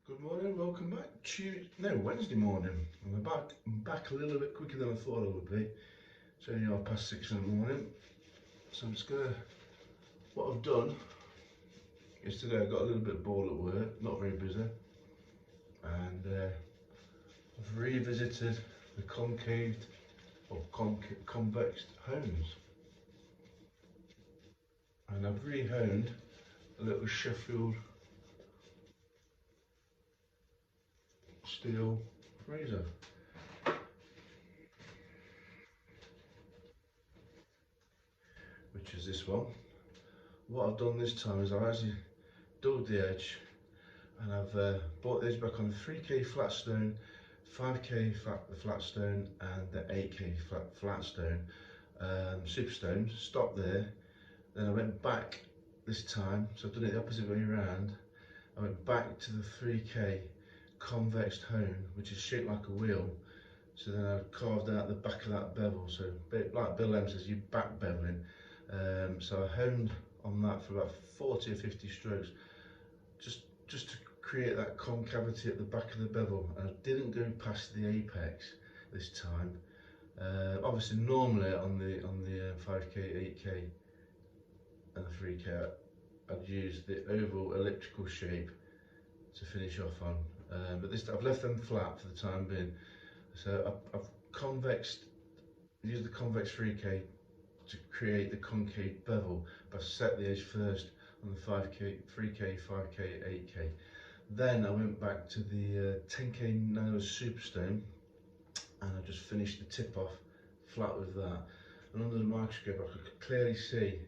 Good morning, welcome back. Wednesday morning. I'm back a little bit quicker than I thought I would be. It's only 6:30 in the morning. So I'm just gonna, what I've done is today I got a little bit bored at work, not very busy. And I've revisited the concaved or convexed hones. And I've rehoned a little Sheffield steel razor. Which is this one. What I've done this time is I've actually doubled the edge, and I've brought the edge back on the 3K flat stone, 5K flat stone and the 8K flat stone, superstone. Stopped there, then I went back this time, so I've done it the opposite way around. I went back to the 3K convexed hone, which is shaped like a wheel. So then I carved out the back of that bevel, so a bit like Bill M says, you back beveling. So I honed on that for about 40 or 50 strokes, just to create that concavity at the back of the bevel. And I didn't go past the apex this time. Obviously, normally on the 5K, 8K, and the 3K, I'd use the oval elliptical shape to finish off on. But this I've left them flat for the time being. So I've used the convex 3K to create the concave bevel, but I set the edge first on the 5K, 3K, 5K, 8K. Then I went back to the 10K naniwa superstone, and I just finished the tip off flat with that. And under the microscope I could clearly see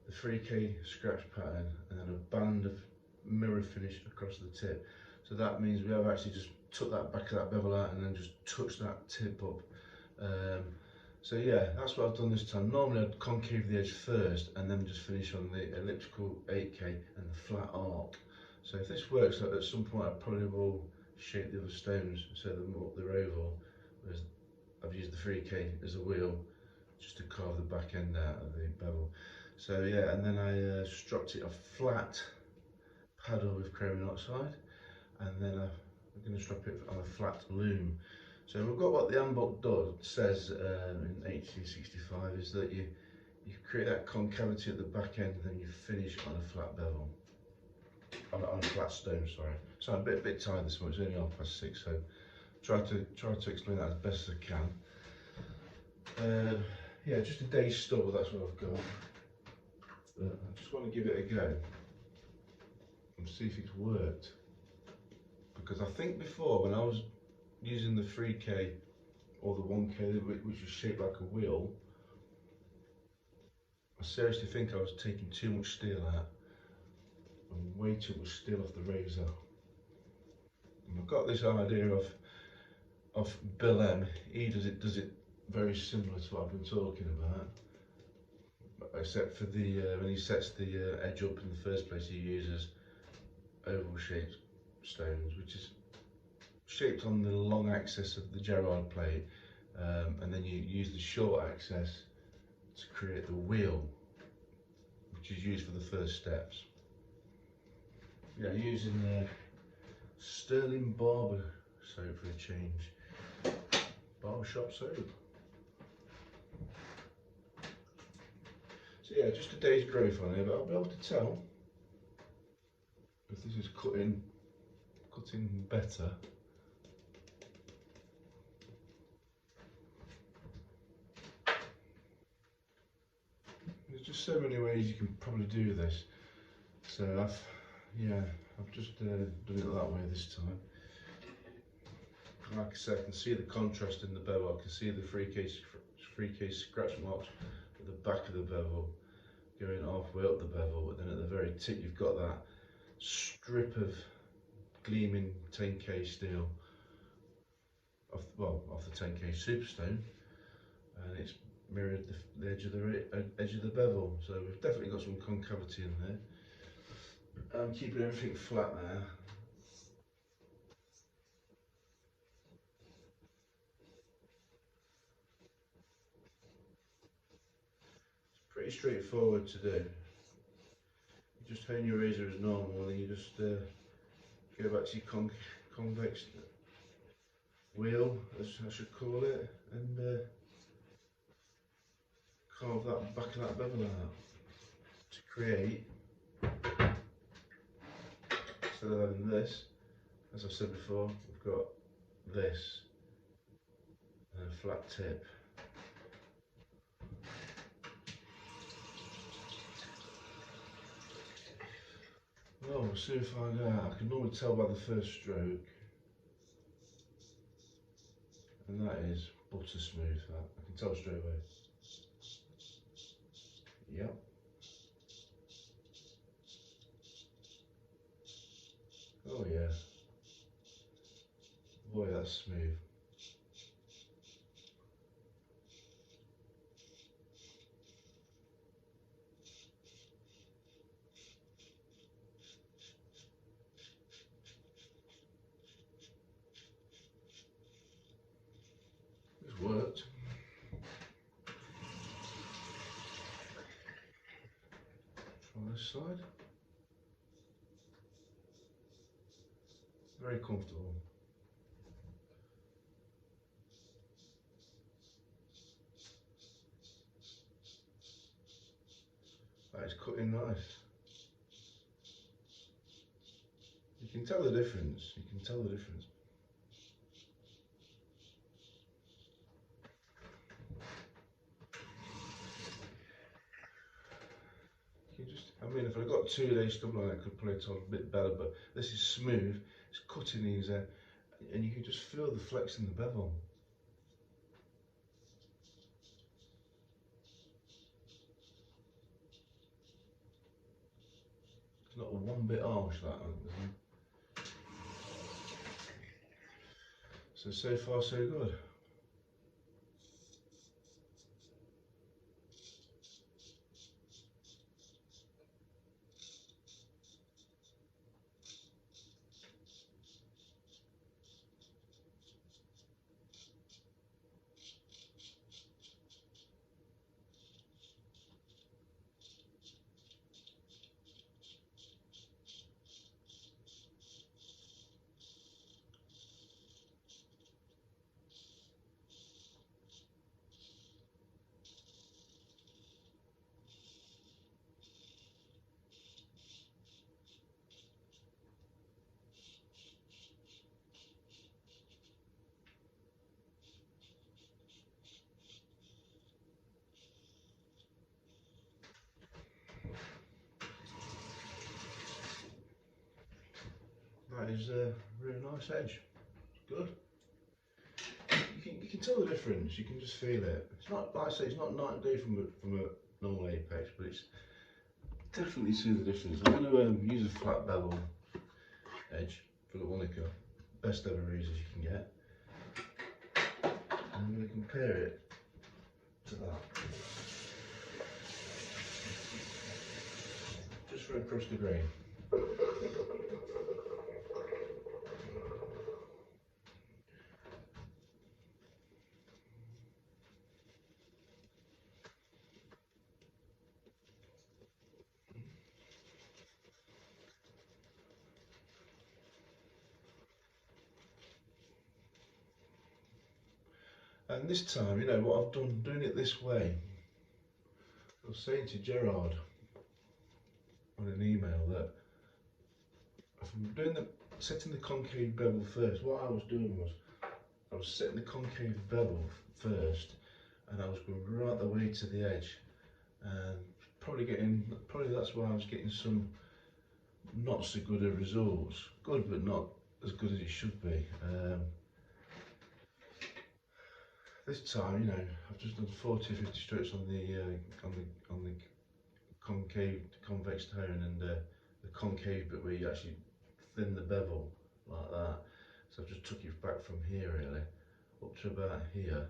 the 3K scratch pattern and then a band of mirror finish across the tip. So that means we have actually just took that back of that bevel out and then just touched that tip up. So yeah, that's what I've done this time. Normally I'd concave the edge first and then just finish on the elliptical 8K and the flat arc. So if this works, at some point I probably will shape the other stones so they're oval, whereas I've used the 3K as a wheel just to carve the back end out of the bevel. So yeah, and then I stropped it a flat paddle with chrome oxide, and then I'm going to strop it on a flat loom. So we've got what the handbook says in 1865 is that you create that concavity at the back end, and then you finish on a flat bevel, on a flat stone. Sorry. So I'm a bit tired this morning. It's only 6:30, so try to explain that as best as I can. Yeah, just a day's stubble. That's what I've got. I just want to give it a go and see if it's worked, because I think before, when I was using the 3K or the 1K, which was shaped like a wheel, I seriously think I was taking too much steel out and way too much steel off the razor. And I've got this idea of Bill M. He does it very similar to what I've been talking about, except for the when he sets the edge up in the first place, he uses oval shaped stones, which is shaped on the long axis of the Gerard plate, and then you use the short axis to create the wheel, which is used for the first steps. Yeah, using Sterling Barber soap for a change. Barbershop soap. So yeah, just a day's growth on here, but I'll be able to tell if this is cutting better. There's just so many ways you can probably do this. So I've just done it that way this time. Like I said, I can see the contrast in the bevel. I can see the 3K scratch marks at the back of the bevel going halfway up the bevel, but then at the very tip you've got that strip of gleaming 10K steel off the 10K superstone, and it's mirrored the edge of the bevel. So we've definitely got some concavity in there. I'm keeping everything flat now. It's pretty straightforward to do. You just hone your razor as normal, and then you just go back to your convex wheel, as I should call it, and carve that back of that bevel out to create, instead of having this, as I said before, we've got this and a flat tip. Well, we'll soon find out. I can normally tell by the first stroke, and that is butter smooth. That I can tell straight away. Yep. Oh yeah. Boy, that's smooth. It's worked. Try this side. Very comfortable. That is cutting nice. You can tell the difference. You can tell the difference. You can just, I mean, if I got 2-day stub line, I could probably tell a bit better, but this is smooth. It's cutting easier, and you can just feel the flex in the bevel. It's not one bit harsh, that one. So far so good. That is a really nice edge. It's good. You can tell the difference. You can just feel it. It's not, like I say, it's not night and day from a normal apex, but it's definitely see the difference. I'm going to use a flat bevel edge for the filarmonica, best ever razors you can get. I'm going to compare it to that. Just for across the grain. And this time, you know, what I've done, doing it this way, I was saying to Gerard on an email that if I'm doing setting the concave bevel first, what I was doing was, I was setting the concave bevel first, and I was going right the way to the edge, and probably that's why I was getting some not so good results. Good, but not as good as it should be. This time, you know, I've just done 40 or 50 strokes on the concave, convexed hone, and the concave bit where you actually thin the bevel like that. So I've just took it back from here really up to about here,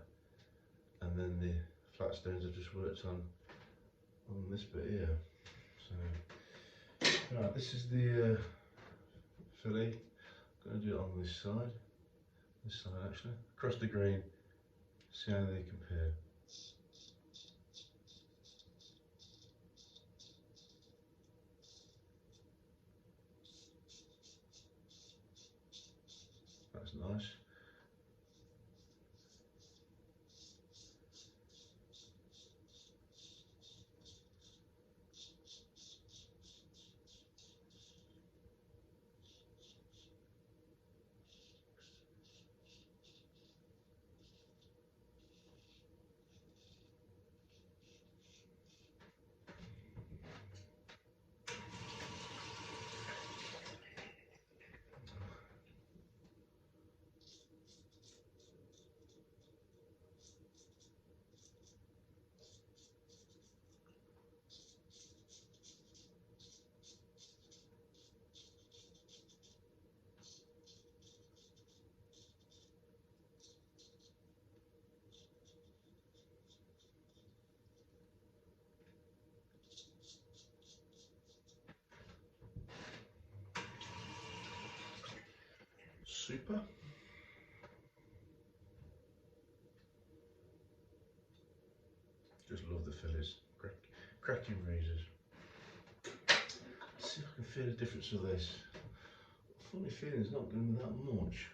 and then the flat stones I've just worked on this bit here. So right, this is the fillet. I'm going to do it on this side actually, across the grain. See how they compare. That's nice. Super. Just love the fillets. Cracking razors. Let's see if I can feel the difference of this. Funny feeling it's not going to be that much.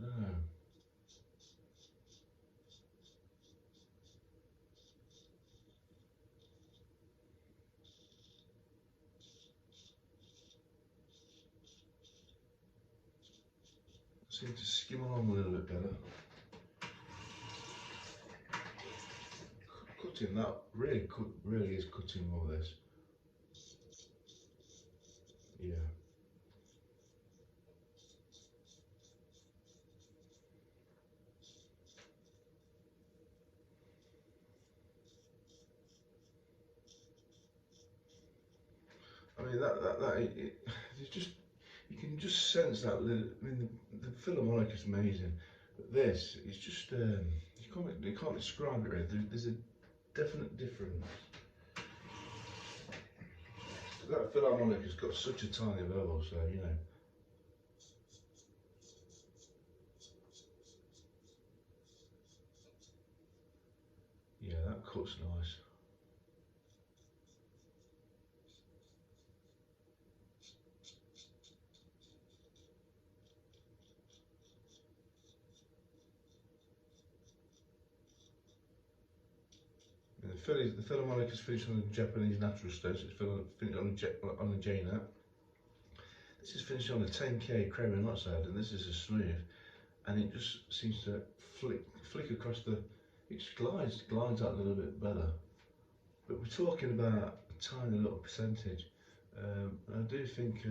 I don't know. Seem to skim along a little bit better. Cutting that really is cutting all this. Yeah. I mean it's just, you can just sense that little. I mean the filarmonica is amazing, but this is just you can't describe it really. There's a definite difference. That filarmonica's got such a tiny bevel, so you know. Yeah, that cuts nice. The filarmonica is finished on a Japanese natural stone, so it's finished on a J-nut. This is finished on a 10K chrome monoxide, and this is a smooth, and it just seems to flick across the. It just glides out a little bit better. But we're talking about a tiny little percentage. I do think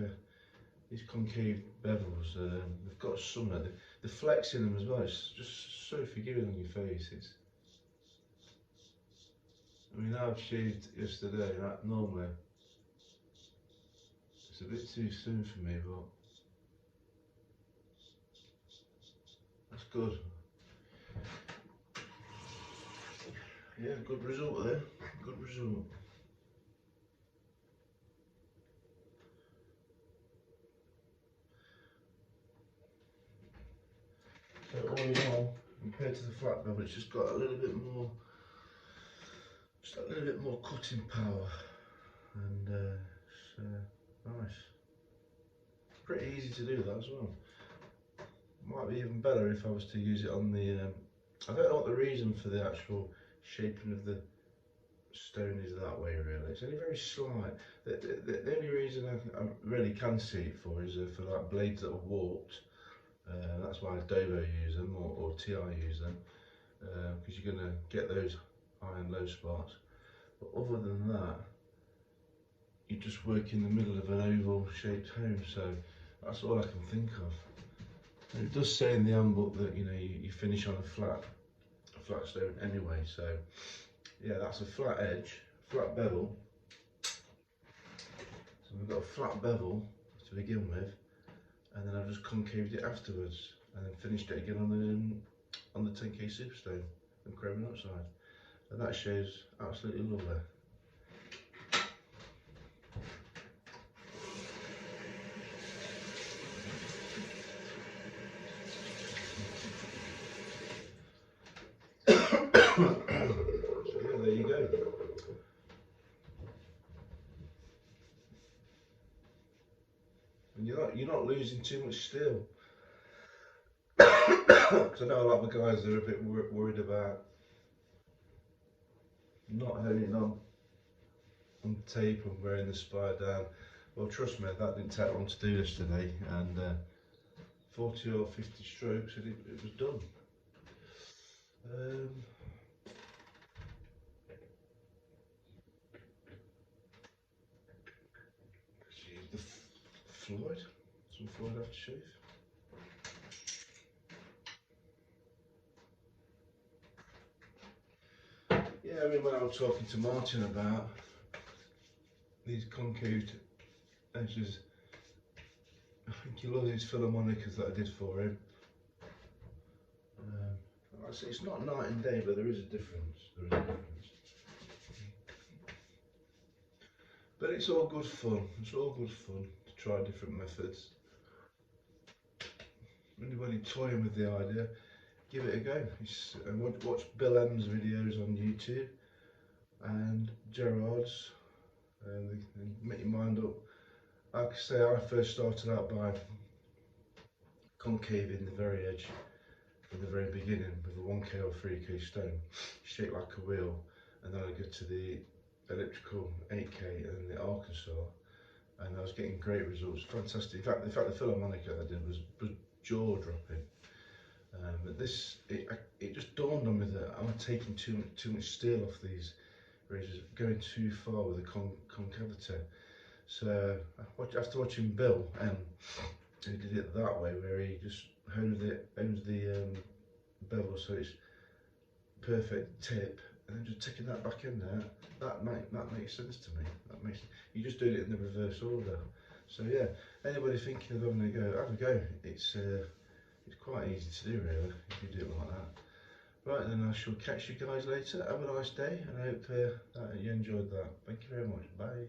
these concave bevels, they've got some of the flex in them as well. It's just so forgiving on your face. I mean, I've shaved yesterday. That normally it's a bit too soon for me, but that's good. Yeah, good result there. Good result. So all in all, compared to the flat bevel, it's just got a little bit more, cutting power, and it's nice. Pretty easy to do that as well. Might be even better if I was to use it on the. I don't know what the reason for the actual shaping of the stone is that way really. It's only very slight. The only reason I really can see it for is for like blades that are warped. That's why Dovo use them or TI use them, because you're going to get those high and low spots. But other than that, you just work in the middle of an oval shaped home, so that's all I can think of. And it does say in the handbook that you finish on a flat stone anyway, so yeah, that's a flat edge, flat bevel. So we've got a flat bevel to begin with, and then I've just concaved it afterwards, and then finished it again on the 10K superstone and chrome monoxide, and that shows absolutely lovely. And you're not losing too much steel. Because I know a lot of the guys are a bit worried about not holding on tape and wearing the spire down. Well, trust me, that didn't take long to do yesterday, and 40 or 50 strokes and it was done. The Floyd, some Floyd aftershave. Yeah, I mean, when I was talking to Martin about these concaved edges, I think he loves these filarmonicas that I did for him. Like I say, it's not night and day, but there is a difference. There is a difference. But it's all good fun. It's all good fun to try different methods. Anybody toying with the idea, give it a go. And watch Bill M's videos on YouTube and Gerard's, and make your mind up. Like I say, I first started out by concaving the very edge at the very beginning with a 1K or 3K stone, shaped like a wheel, and then I get to the elliptical 8K and the Arkansas, and I was getting great results, fantastic. In fact, the filarmonica I did was jaw dropping. But this, it just dawned on me that I'm taking too much steel off these razors, going too far with the concavity. So after watching Bill M, who did it that way, where he just owns the bevel so it's perfect tip, and then just taking that back in there, that makes sense to me. You just doing it in the reverse order. So yeah, anybody thinking of having a go, have a go. It's quite easy to do really, if you do it like that. Right then, I shall catch you guys later. Have a nice day, and I hope that you enjoyed that. Thank you very much. Bye.